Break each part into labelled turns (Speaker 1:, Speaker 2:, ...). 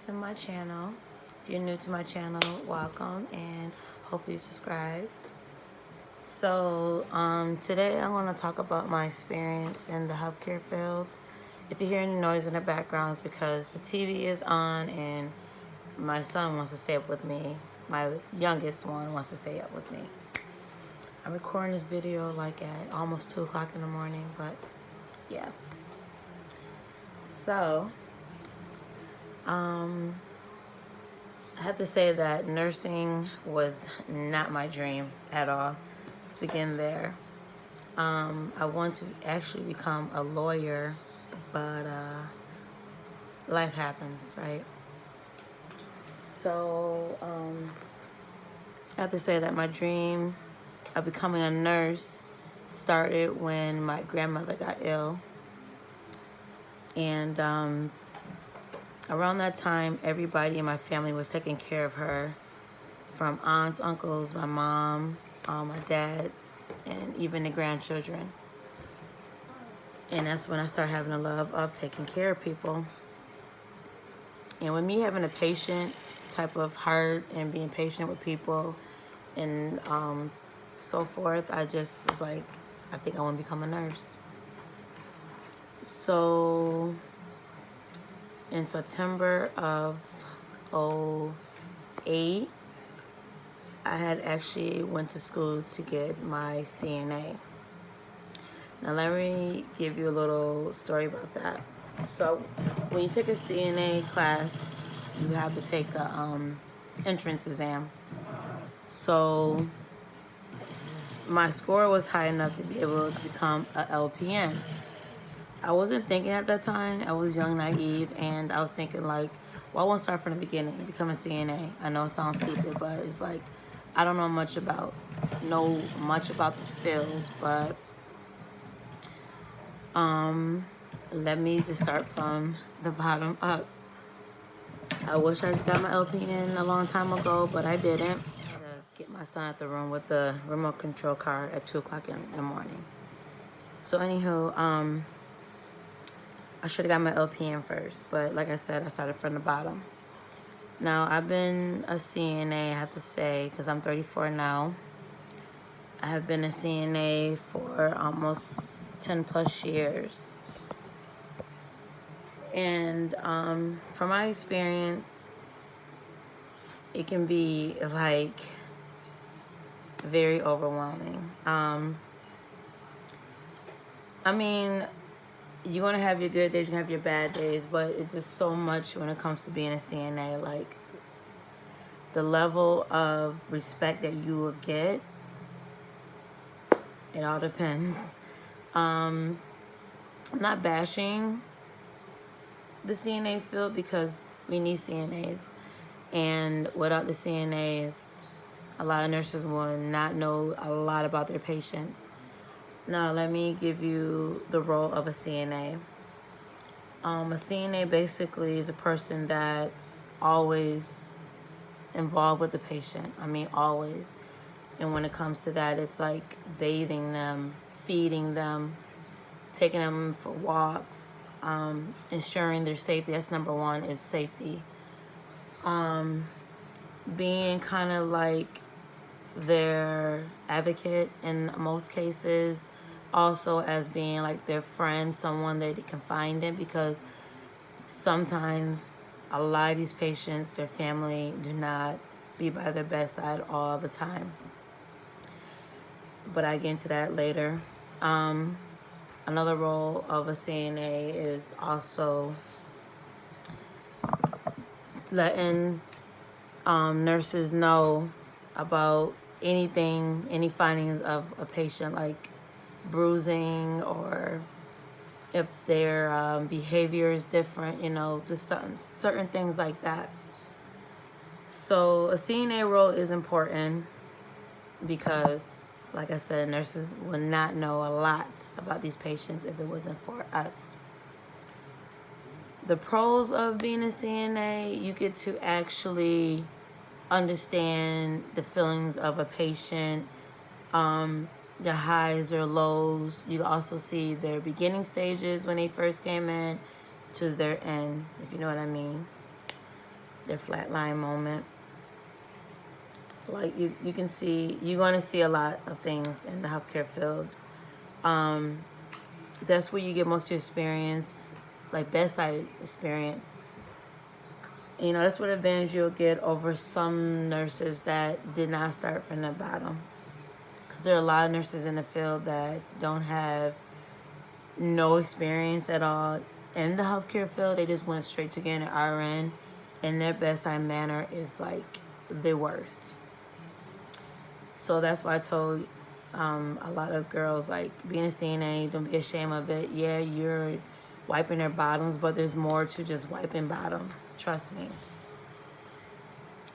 Speaker 1: back to my channel. If you're new to my channel, welcome, and hopefully you subscribe. So today I'm going to talk about my experience in the healthcare field. If you hear any noise in the background, it's because the TV is on and my son wants to stay up with me. My youngest one wants to stay up with me. I'm recording this video like at almost 2 o'clock in the morning, but yeah. So, I have to say that nursing was not my dream at all. Let's begin there. I want to actually become a lawyer, but life happens, right? So, I have to say that my dream of becoming a nurse started when my grandmother got ill. And around that time, everybody in my family was taking care of her, from aunts, uncles, my mom, my dad, and even the grandchildren. And that's when I started having a love of taking care of people. And with me having a patient type of heart and being patient with people and so forth, I just was like, I think I want to become a nurse. So in September of 2008, I had actually went to school to get my CNA. Now let me give you a little story about that. So when you take a CNA class, you have to take the entrance exam. So my score was high enough to be able to become a LPN. I wasn't thinking at that time. I was young, naive, and I was thinking like, well, I won't start from the beginning, become a CNA. I know it sounds stupid, but it's like, I don't know much about this field, but let me just start from the bottom up. I wish I got my LPN a long time ago, but I didn't. I had to get my son at the room with the remote control car at 2 o'clock in the morning. So anywho, I should have got my LPN first, but like I said, I started from the bottom. Now, I've been a CNA, I have to say, because I'm 34 now. I have been a CNA for almost 10 plus years. And from my experience, it can be like very overwhelming. I mean, you're going to have your good days, you're going to have your bad days, but it's just so much when it comes to being a CNA. Like, the level of respect that you will get, it all depends. I'm not bashing the CNA field because we need CNAs. And without the CNAs, a lot of nurses will not know a lot about their patients. Now, let me give you the role of a CNA. A CNA basically is a person that's always involved with the patient. I mean, always. And when it comes to that, it's like bathing them, feeding them, taking them for walks, ensuring their safety. That's number one, is safety. Being kind of like their advocate in most cases, also as being like their friend, someone that they can find in, because sometimes a lot of these patients, their family do not be by their bedside all the time. But I get into that later. Another role of a CNA is also letting nurses know about anything, any findings of a patient, like bruising, or if their behavior is different, just certain things like that. So a CNA role is important because, like I said, nurses would not know a lot about these patients if it wasn't for us. The pros of being a CNA, you get to actually understand the feelings of a patient, their highs or lows. You also see their beginning stages when they first came in to their end, if you know what I mean. their flatline moment. Like you can see, you're going to see a lot of things in the healthcare field. That's where you get most of your experience, like bedside experience. You know, that's what advantage you'll get over some nurses that did not start from the bottom. Because there are a lot of nurses in the field that don't have no experience at all in the healthcare field. They just went straight to getting an RN, and their bedside manner is like the worst. So that's why I told a lot of girls, like, being a CNA, don't be ashamed of it. Yeah, you're wiping their bottoms, but there's more to just wiping bottoms. Trust me.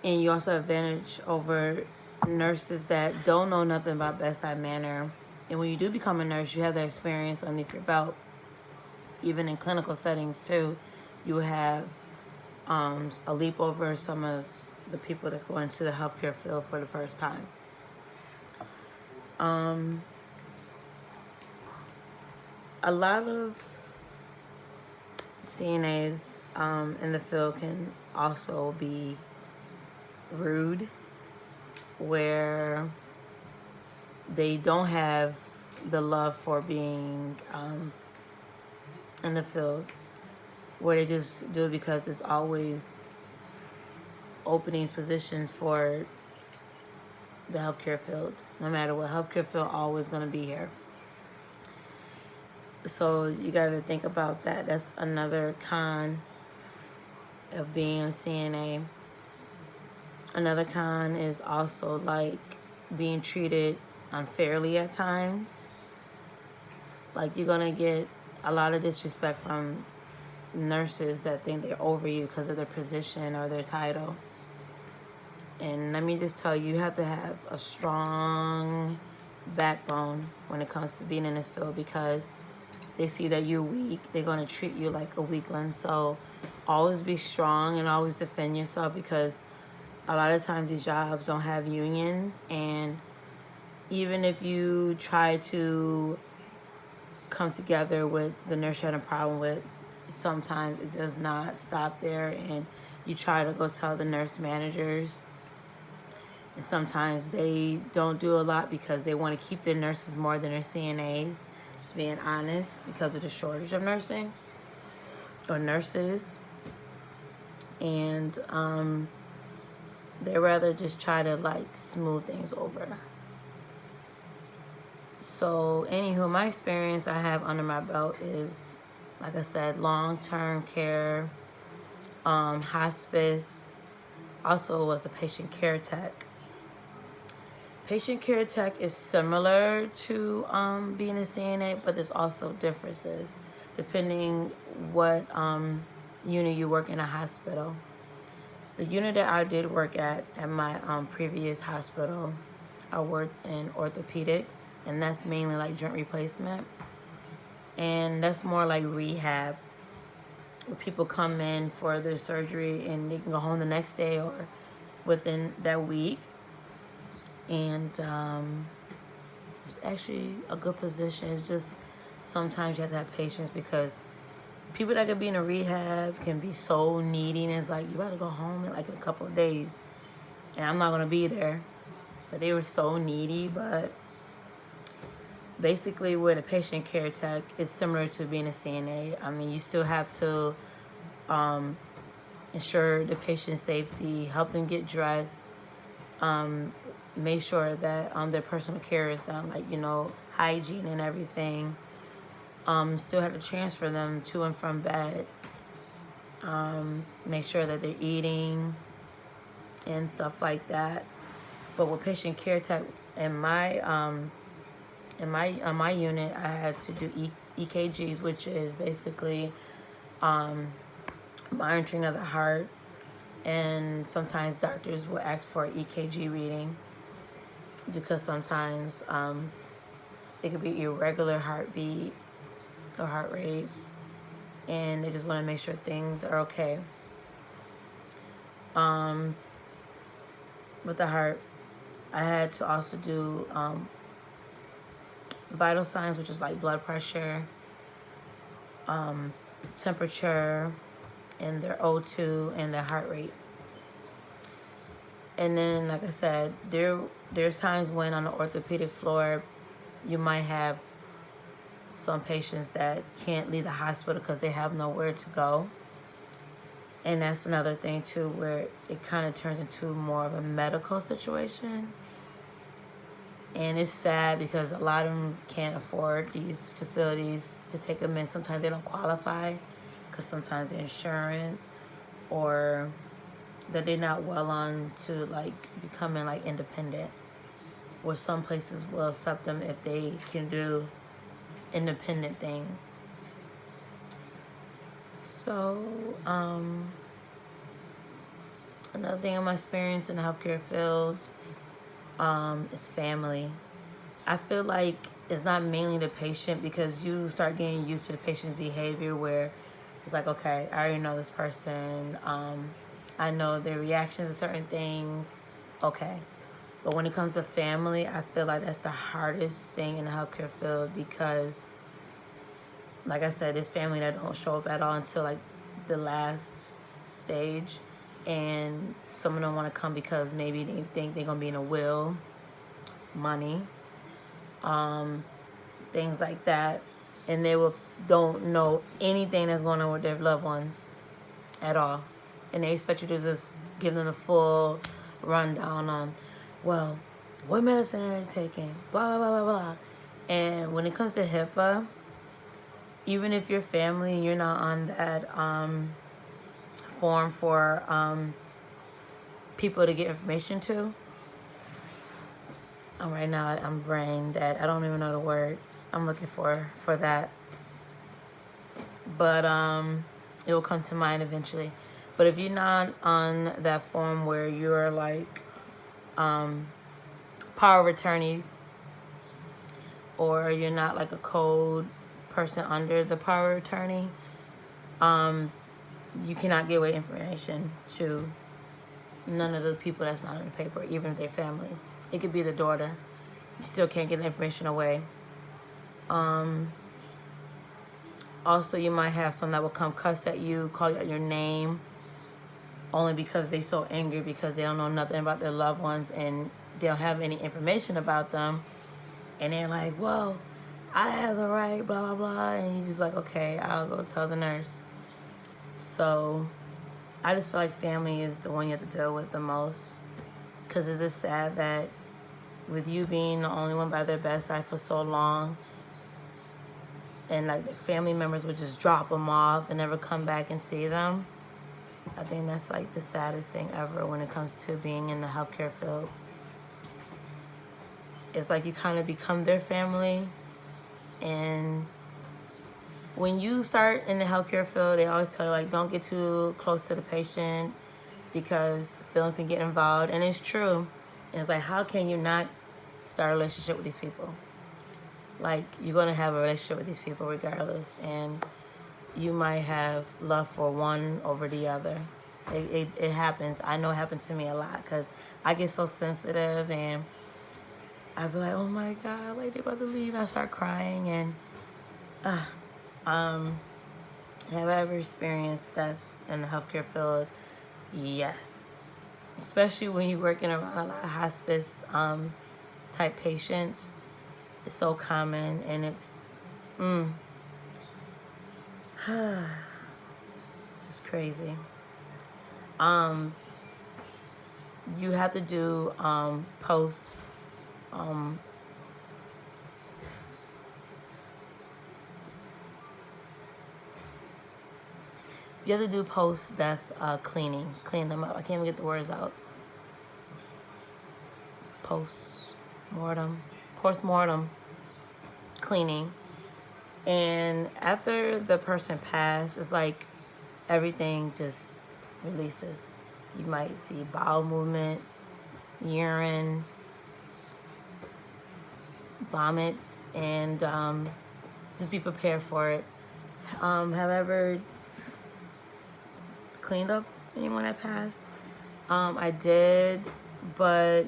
Speaker 1: And you also have advantage over nurses that don't know nothing about bedside manner. And when you do become a nurse, you have that experience underneath your belt. Even in clinical settings too, you have a leap over some of the people that's going to the healthcare field for the first time. A lot of CNAs in the field can also be rude, where they don't have the love for being in the field, where they just do it because it's always openings, positions for the healthcare field. No matter what, healthcare field always going to be here. So you got to think about that. That's another con of being a CNA. Another con is also like being treated unfairly at times. Like, you're going to get a lot of disrespect from nurses that think they're over you because of their position or their title. And let me just tell you, you have to have a strong backbone when it comes to being in this field, because they see that you're weak. They're going to treat you like a weakling. So always be strong and always defend yourself, because a lot of times these jobs don't have unions. And even if you try to come together with the nurse you had a problem with, sometimes it does not stop there. And you try to go tell the nurse managers. And sometimes they don't do a lot because they want to keep their nurses more than their CNAs. Just being honest, because of the shortage of nursing or nurses. And they rather just try to like smooth things over. So anywho, my experience I have under my belt is, like I said, long-term care, hospice. Also was a patient care tech. Patient care tech is similar to being a CNA, but there's also differences depending what unit you work in a hospital. The unit that I did work at my previous hospital, I worked in orthopedics, and that's mainly like joint replacement. And that's more like rehab, where people come in for their surgery and they can go home the next day or within that week. And it's actually a good position. It's just sometimes you have to have patience, because people that could be in a rehab can be so needy, and it's like, you gotta go home in like a couple of days, and I'm not gonna be there. But they were so needy. But basically with a patient care tech, it's similar to being a CNA. I mean, you still have to ensure the patient's safety, help them get dressed, make sure that their personal care is done, like, you know, hygiene and everything. Still have to transfer them to and from bed. Make sure that they're eating and stuff like that. But with patient care tech, in my unit, I had to do EKGs, which is basically monitoring of the heart. And sometimes doctors will ask for an EKG reading, because sometimes it could be irregular heartbeat or heart rate, and they just want to make sure things are okay. With the heart, I had to also do vital signs, which is like blood pressure, temperature, and their O2 and their heart rate. And then, like I said, there's times when on the orthopedic floor, you might have some patients that can't leave the hospital because they have nowhere to go. And that's another thing too, where it kind of turns into more of a medical situation. And it's sad because a lot of them can't afford these facilities to take them in. Sometimes they don't qualify because sometimes the insurance, or that they're not well on to like becoming like independent. Where some places will accept them if they can do independent things. So, another thing in my experience in the healthcare field is family. I feel like it's not mainly the patient, because you start getting used to the patient's behavior where it's like, okay, I already know this person. I know their reactions to certain things. Okay. But when it comes to family, I feel like that's the hardest thing in the healthcare field, because, like I said, there's family that don't show up at all until like the last stage. And some of them want to come because maybe they think they're going to be in a will, money, things like that. And they don't know anything that's going on with their loved ones at all. And they expect you to just give them a full rundown on, well, what medicine are they taking? Blah, blah, blah, blah, blah. And when it comes to HIPAA, even if you're family and you're not on that form for people to get information to, right now I'm brain dead. I don't even know the word I'm looking for that. But it will come to mind eventually. But if you're not on that form where you're like power of attorney, or you're not like a code person under the power of attorney, you cannot give away information to none of the people that's not in the paper, even if they're family. It could be the daughter. You still can't get the information away. Also, you might have some that will come cuss at you, call you out your name, only because they're so angry because they don't know nothing about their loved ones and they don't have any information about them. And they're like, well, I have the right, blah, blah, blah. And you just be like, okay, I'll go tell the nurse. So I just feel like family is the one you have to deal with the most. Because it's just sad that with you being the only one by their bedside for so long, and like the family members would just drop them off and never come back and see them. I think that's like the saddest thing ever when it comes to being in the healthcare field. It's like you kind of become their family. And when you start in the healthcare field, they always tell you, like, don't get too close to the patient because feelings can get involved. And it's true. And it's like, how can you not start a relationship with these people? Like, you're going to have a relationship with these people regardless. And you might have love for one over the other. It happens. I know it happened to me a lot because I get so sensitive and I'd be like, oh my God, like they're about to leave. And I start crying. And have I ever experienced that in the healthcare field? Yes. Especially when you're working around a lot of hospice type patients. It's so common, and it's just crazy. You have to do post you have to do post-death clean them up. I can't even get the words out. Post-mortem cleaning. And after the person passed, it's like everything just releases. You might see bowel movement, urine, vomit, and just be prepared for it. Have I ever cleaned up anyone that passed? I did, but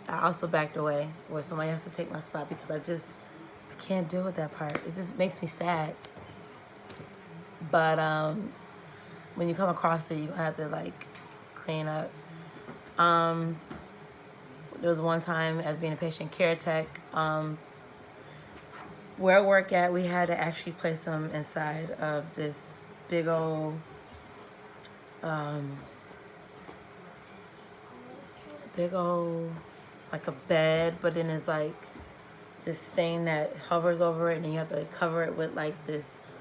Speaker 1: I also backed away where somebody has to take my spot because I can't deal with that part. It just makes me sad. But when you come across it, you have to like clean up. There was one time as being a patient care tech, where I work at, we had to actually place them inside of this big old, it's like a bed, but then it's like this thing that hovers over it, and you have to cover it with like this,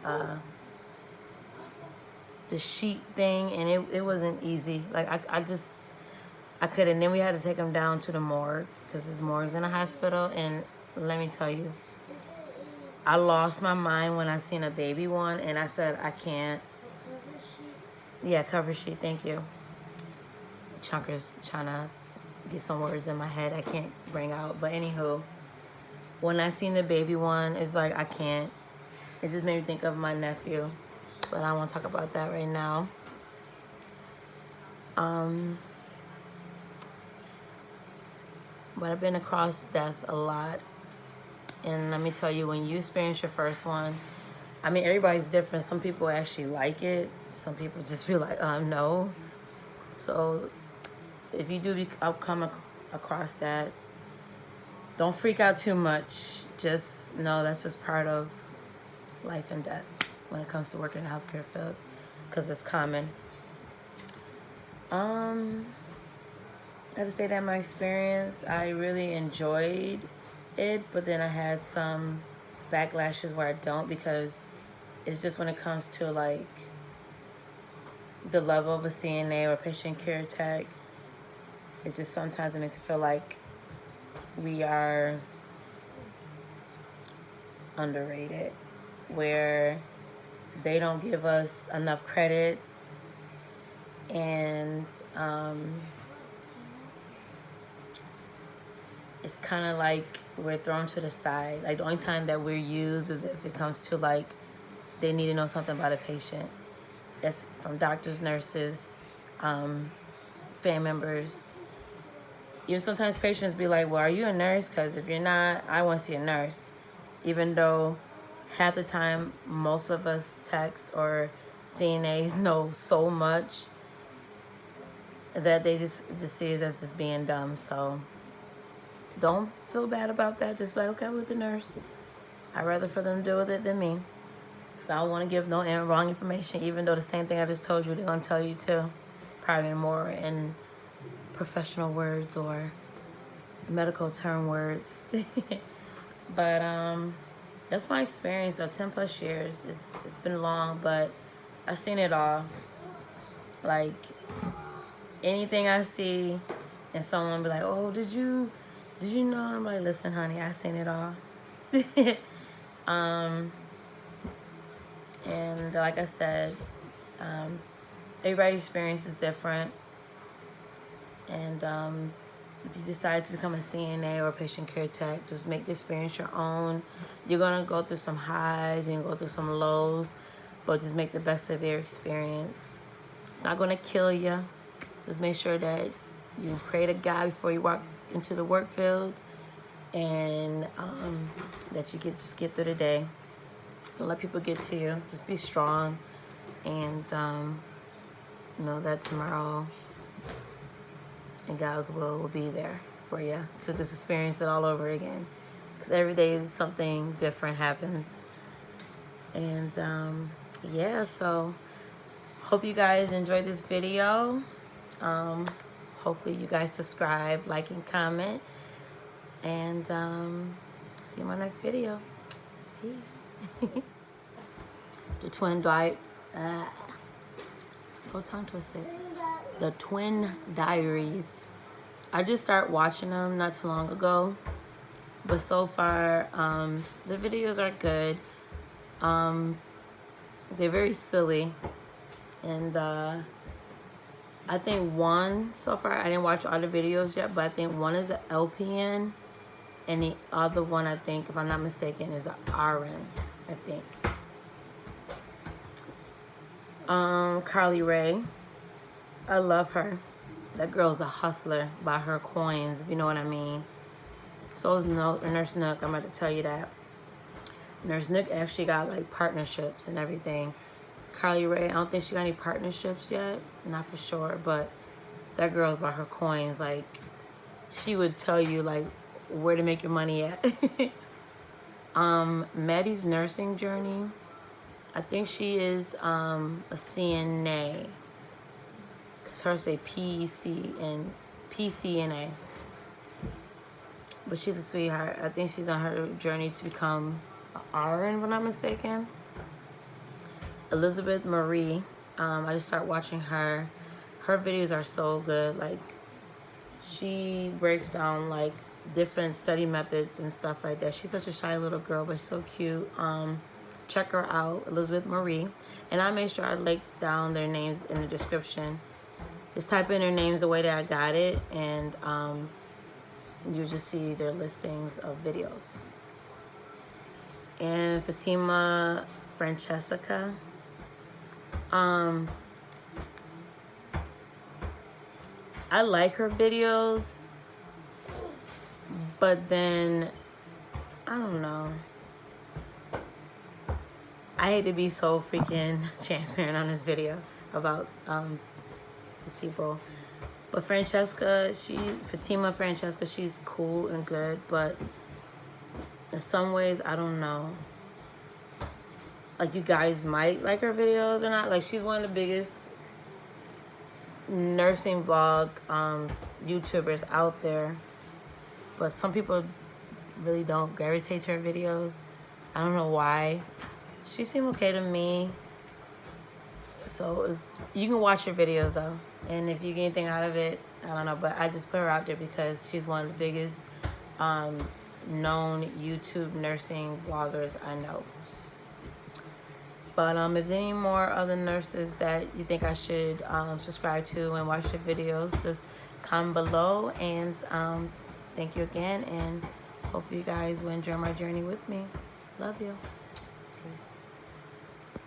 Speaker 1: the sheet thing, and it wasn't easy. Like I couldn't. Then we had to take them down to the morgue, because there's morgues in the hospital, and let me tell you, I lost my mind when I seen a baby one, and I said, I can't. Yeah, cover sheet, thank you. Chunker's trying to get some words in my head I can't bring out. But anywho, when I seen the baby one, it's like, I can't. It just made me think of my nephew. But I don't want to talk about that right now. But I've been across death a lot. And let me tell you, when you experience your first one, I mean, everybody's different. Some people actually like it. Some people just feel like, no. So if you do come across that, don't freak out too much. Just know that's just part of life and death when it comes to working in the healthcare field, because it's common. I have to say that my experience, I really enjoyed it, but then I had some backlashes where I don't, because it's just when it comes to like the level of a CNA or patient care tech, it's just sometimes it makes me feel like we are underrated, where they don't give us enough credit, and it's kind of like we're thrown to the side. Like, the only time that we're used is if it comes to like they need to know something about a patient. That's from doctors, nurses, family members. Even sometimes patients be like, well, are you a nurse? Because if you're not, I want to see a nurse. Even though half the time most of us techs or CNAs know so much that they just see it as just being dumb. So don't feel bad about that. Just be like, okay, I'm with the nurse. I'd rather for them to deal with it than me. Because I don't want to give no wrong information, even though the same thing I just told you, they're going to tell you too. Probably more in professional words or medical term words. But that's my experience though. 10 plus years. It's been long, but I've seen it all. Like, anything I see and someone be like, oh, did you know? I'm like, listen, honey, I seen it all. And like I said, everybody's experience is different. And if you decide to become a CNA or a patient care tech, just make the experience your own. You're going to go through some highs, you're going to go through some lows, but just make the best of your experience. It's not going to kill you. Just make sure that you pray to God before you walk into the work field, and that you just get through the day. Don't let people get to you. Just be strong, and know that tomorrow and God's will be there for you to just experience it all over again. Because every day something different happens. And yeah, so hope you guys enjoyed this video. Hopefully you guys subscribe, like, and comment. And see you in my next video. Peace. The Twin Diet. So tongue twisted. The Twin Diaries. I just started watching them not too long ago, but so far the videos are good. They're very silly, and I think one so far, I didn't watch all the videos yet, but I think one is an LPN, and the other one, I think, if I'm not mistaken, is an RN, I think. Carle Rae. I love her. That girl's a hustler by her coins, if you know what I mean. So is Nurse Nook. I'm about to tell you that. Nurse Nook actually got like partnerships and everything. Carle Rae, I don't think she got any partnerships yet. Not for sure, but that girl's about her coins. Like, she would tell you like where to make your money at. Madi's nursing journey. I think she is a CNA. Cause hers say PEC and PCNA. But she's a sweetheart. I think she's on her journey to become an RN, if I'm not mistaken. Elizabeth Marie. I just started watching her. Her videos are so good. Like, she breaks down like different study methods and stuff like that. She's such a shy little girl, but she's so cute. Check her out, Elizabeth Marie. And I made sure I link down their names in the description. Just type in their names the way that I got it, and you just see their listings of videos. And Fatima Francesca. I like her videos, but then I don't know. I hate to be so freaking transparent on this video about these people. But Fatima Francesca, she's cool and good, but in some ways, I don't know. Like, you guys might like her videos or not. Like, she's one of the biggest nursing vlog YouTubers out there. But some people really don't gravitate to her videos. I don't know why. She seemed okay to me. So you can watch her videos though. And if you get anything out of it, I don't know. But I just put her out there because she's one of the biggest known YouTube nursing vloggers I know. But if there's any more other nurses that you think I should subscribe to and watch their videos, just comment below. And thank you again. And hope you guys will enjoy my journey with me. Love you.